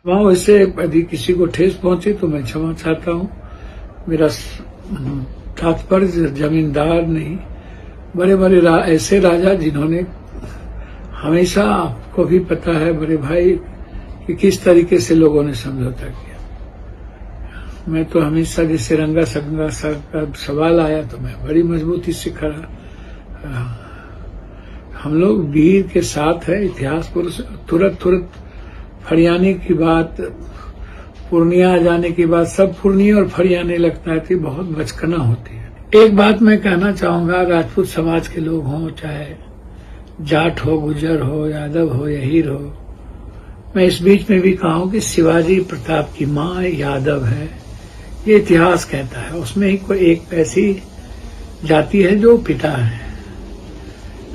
वहाँ वैसे यदि किसी को ठेस पहुंची तो मैं क्षमा चाहता हूँ। मेरा तात्पर्य जमींदार नहीं, बड़े बड़े ऐसे राजा जिन्होंने हमेशा, आपको भी पता है बड़े भाई, कि किस तरीके से लोगों ने समझौता किया। मैं तो हमेशा जैसे रंगा संगा का सवाल आया तो मैं बड़ी मजबूती से खड़ा। हम लोग वीर के साथ है, इतिहास पुरुष। तुरंत फरियाने की बात, पूर्णिया जाने की बात, सब पूर्णिया और फरियाने लगता थी, बहुत बचकना होती है। एक बात मैं कहना चाहूंगा, राजपूत समाज के लोग हों, चाहे जाट हो, गुजर हो, यादव हो या हीर हो, मैं इस बीच में भी कहूं कि शिवाजी प्रताप की मां यादव है, ये इतिहास कहता है। उसमें ही कोई एक ऐसी जाति है जो पिता है।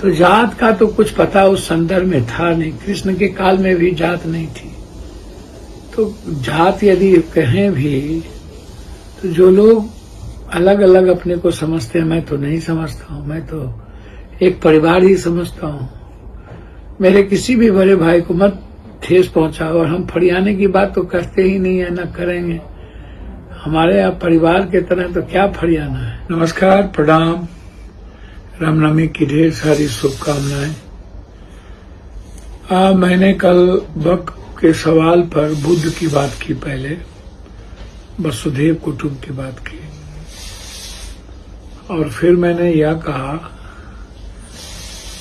तो जात का तो कुछ पता उस संदर्भ में था नहीं, कृष्ण के काल में भी जात नहीं थी। तो जात यदि कहें भी, तो जो लोग अलग अलग अपने को समझते हैं, मैं तो नहीं समझता हूं। मैं तो एक परिवार ही समझता हूं। मेरे किसी भी बड़े भाई को मत ठेस पहुंचा, और हम फरियाने की बात तो करते ही नहीं है, न करेंगे। हमारे यहाँ परिवार के तरह तो क्या फरियाना है। नमस्कार, प्रणाम, रामनवमी की ढेर सारी शुभकामनाएं। मैंने कल बक के सवाल पर बुद्ध की बात की, पहले वसुधैव कुटुंब की बात की, और फिर मैंने यह कहा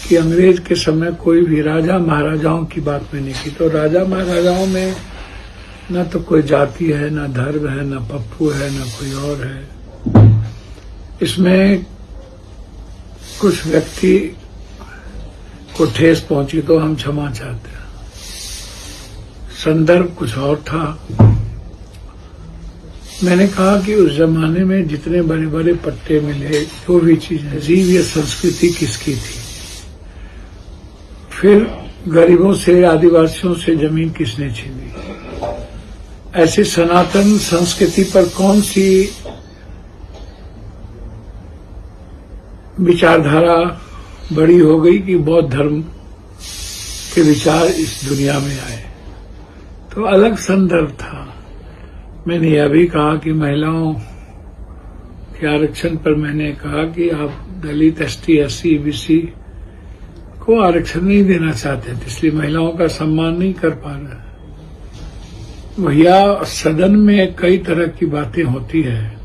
कि अंग्रेज के समय कोई भी राजा महाराजाओं की बात मैंने की। तो राजा महाराजाओं में न तो कोई जाति है, न धर्म है, न पप्पू है, न कोई और है। इसमें कुछ व्यक्ति को ठेस पहुंची तो हम क्षमा चाहते हैं। संदर्भ कुछ और था। मैंने कहा कि उस जमाने में जितने बड़े बड़े पट्टे मिले, जो भी चीजें, जीव या संस्कृति किसकी थी। फिर गरीबों से, आदिवासियों से जमीन किसने छीनी। ऐसी सनातन संस्कृति पर कौन सी विचारधारा बड़ी हो गई कि बौद्ध धर्म के विचार इस दुनिया में आए। तो अलग संदर्भ था। मैंने यह भी कहा कि महिलाओं के आरक्षण पर मैंने कहा कि आप दलित, एसटी, एससी, बीसी को आरक्षण नहीं देना चाहते थे, इसलिए महिलाओं का सम्मान नहीं कर पा रहे। भैया, सदन में कई तरह की बातें होती है।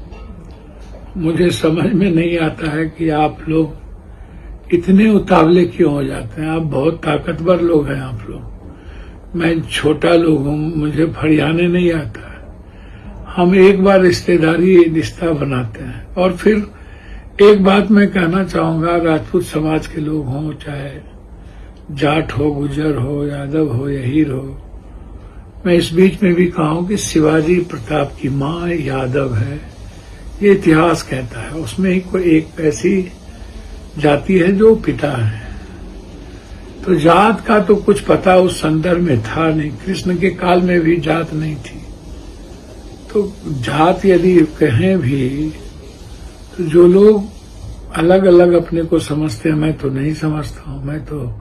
मुझे समझ में नहीं आता है कि आप लोग इतने उतावले क्यों हो जाते हैं। आप बहुत ताकतवर लोग हैं आप लोग। मैं छोटा लोग हूं, मुझे फरियाने नहीं आता है। हम एक बार रिश्तेदारी रिश्ता बनाते हैं। और फिर एक बात मैं कहना चाहूंगा, राजपूत समाज के लोग हों, चाहे जाट हो, गुजर हो, यादव हो या हीर हो, मैं इस बीच में भी कहूं कि शिवाजी प्रताप की मां यादव है, ये इतिहास कहता है। उसमें ही कोई एक ऐसी जाति है जो पिता है। तो जात का तो कुछ पता उस संदर्भ में था नहीं, कृष्ण के काल में भी जात नहीं थी। तो जात यदि कहें भी, तो जो लोग अलग अलग अपने को समझते हैं, मैं तो नहीं समझता हूं। मैं तो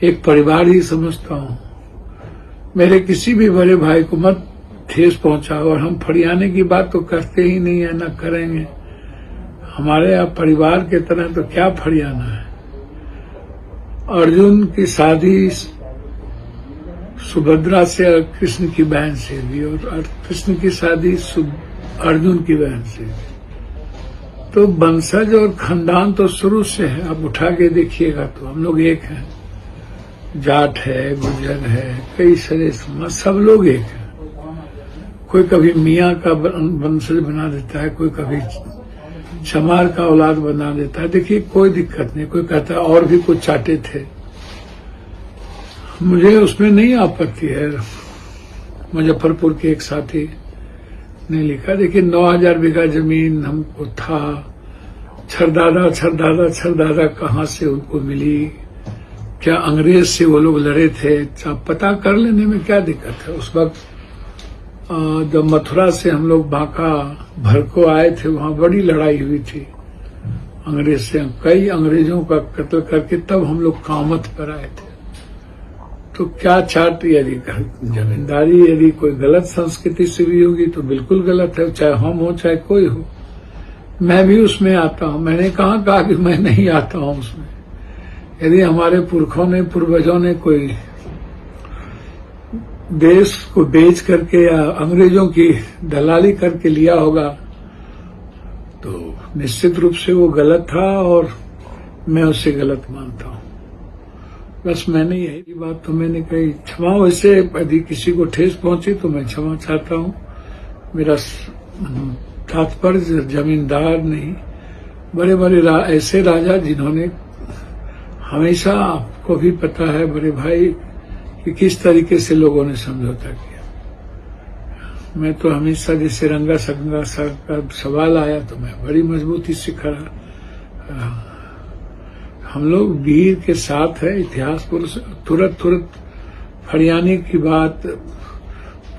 एक परिवार ही समझता हूं। मेरे किसी भी बड़े भाई को मत ठेस पहुंचा, और हम फरियाने की बात तो करते ही नहीं है, न करेंगे। हमारे यहाँ परिवार के तरह तो क्या फरियाना है। अर्जुन की शादी सुभद्रा से और कृष्ण की बहन से भी, और कृष्ण की शादी अर्जुन की बहन से भी। तो वंशज और खानदान तो शुरू से है। आप उठा के देखिएगा तो हम लोग एक हैं। जाट है, गुजर है, कई सारे समाज, सब लोग एक हैं। कोई कभी मियाँ का वंशज बना देता है, कोई कभी चमार का औलाद बना देता है। देखिए, कोई दिक्कत नहीं। कोई कहता है और भी कुछ चाटे थे, मुझे उसमें नहीं आपत्ति है। मुजफ्फरपुर के एक साथी ने लिखा, देखिए 9000 बीघा जमीन हमको था, छरदादा छरदादा छरदादा कहाँ से उनको मिली, क्या अंग्रेज से वो लोग लड़े थे, पता कर लेने में क्या दिक्कत है। उस वक्त जब मथुरा से हम लोग बांका भर को आए थे, वहां बड़ी लड़ाई हुई थी अंग्रेज से। कई अंग्रेजों का कत्ल करके तब हम लोग कामत पर आए थे। तो क्या चार्ट, यदि जमींदारी यदि कोई गलत संस्कृति से भी होगी तो बिल्कुल गलत है, चाहे हम हो चाहे कोई हो। मैं भी उसमें आता हूं, मैंने कहाँ कहा कि मैं नहीं आता हूं उसमें। यदि हमारे पुरखों ने, पूर्वजों ने कोई देश को बेच करके या अंग्रेजों की दलाली करके लिया होगा तो निश्चित रूप से वो गलत था और मैं उसे गलत मानता हूं। बस मैंने यही बात तो मैंने कही। क्षमा, वैसे यदि किसी को ठेस पहुंची तो मैं क्षमा चाहता हूं। मेरा तात्पर्य जमींदार नहीं, बड़े बड़े ऐसे राजा जिन्होंने हमेशा, आपको भी पता है बड़े भाई कि किस तरीके से लोगों ने समझौता किया। मैं तो हमेशा जैसे रंगा संगा का सवाल आया तो मैं बड़ी मजबूती से खड़ा। हम लोग वीर के साथ है, इतिहास पुरुष। तुरंत फरियाने की बात,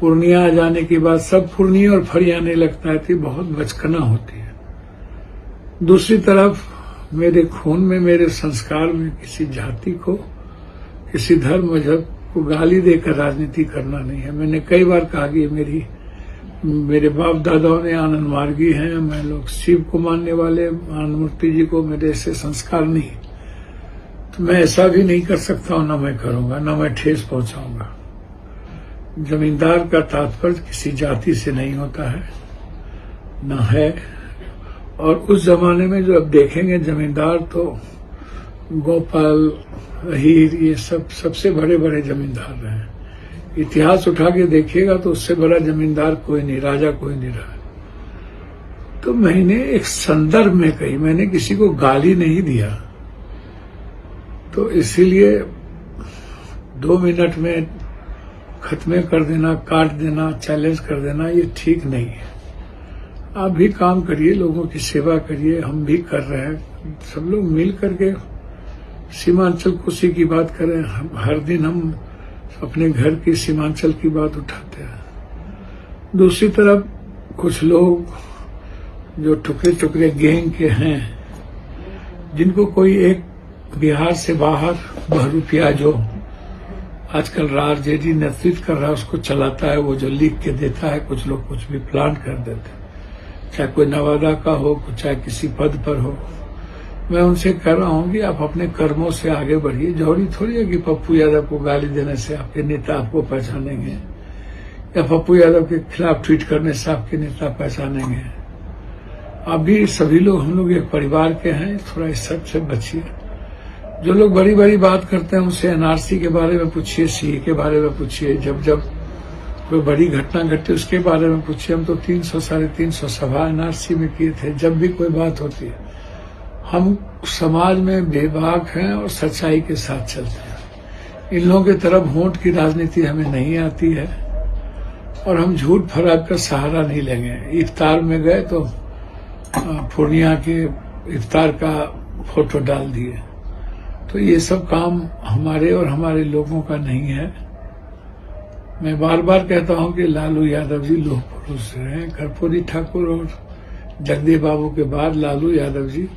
पूर्णिया जाने की बात, सब पूर्णिया और फरियाने लगता है कि बहुत बचकना होती है। दूसरी तरफ मेरे खून में, मेरे संस्कार में किसी जाति को, किसी धर्म मजहब को गाली देकर राजनीति करना नहीं है। मैंने कई बार कहा कि मेरे बाप दादाओं ने आनंद मार्गी हैं, मैं लोग शिव को मानने वाले, आनंद मूर्ति जी को, मेरे ऐसे संस्कार नहीं, तो मैं ऐसा भी नहीं कर सकता हूं, ना मैं करूंगा, ना मैं ठेस पहुंचाऊंगा। जमींदार का तात्पर्य किसी जाति से नहीं होता है, न है। और उस जमाने में जो अब देखेंगे जमींदार तो गोपाल, अहीर, ये सब सबसे बड़े बड़े जमींदार रहे। इतिहास उठा के देखिएगा तो उससे बड़ा जमींदार कोई नहीं, राजा कोई नहीं रहा। तो मैंने एक संदर्भ में कही, मैंने किसी को गाली नहीं दिया। तो इसीलिए 2 मिनट में खत्म कर देना, काट देना, चैलेंज कर देना, ये ठीक नहीं है। आप भी काम करिए, लोगों की सेवा करिए, हम भी कर रहे हैं। सब लोग मिल करके सीमांचल कोसी की बात करें। हर दिन हम अपने घर की सीमांचल की बात उठाते हैं। दूसरी तरफ कुछ लोग जो टुकड़े टुकड़े गैंग के हैं, जिनको कोई एक बिहार से बाहर बहरूपिया जो आजकल आरजेडी नेतृत्व कर रहा है उसको चलाता है, वो जो लिख के देता है, कुछ लोग कुछ भी प्लान कर देते हैं, चाहे कोई नवादा का हो, चाहे किसी पद पर हो। मैं उनसे कह रहा हूं कि आप अपने कर्मों से आगे बढ़िए। जरूरी थोड़ी है कि पप्पू यादव को गाली देने से आपके नेता आपको पहचानेंगे, या पप्पू यादव के खिलाफ ट्वीट करने से आपके नेता पहचानेंगे। आप भी, सभी लोग, हम लोग एक परिवार के हैं, थोड़ा इस सब से बचिए। जो लोग बड़ी बड़ी बात करते हैं उनसे एनआरसी के बारे में पूछिए, सीए के बारे में पूछिए, जब कोई बड़ी घटना घटे उसके बारे में पूछिए। हम तो 300 साढ़े 300 सभा एनआरसी में किए थे। जब भी कोई बात होती है हम समाज में बेबाक हैं और सच्चाई के साथ चलते हैं। इन लोगों की तरफ वोट की राजनीति हमें नहीं आती है और हम झूठ फराब का सहारा नहीं लेंगे। इफ्तार में गए तो पूर्णिया के इफ्तार का फोटो डाल दिए, तो ये सब काम हमारे और हमारे लोगों का नहीं है। मैं बार बार कहता हूं कि लालू यादव जी लोह पुरुष हैं। कर्पूरी ठाकुर और जगदेव बाबू के बाद लालू यादव जी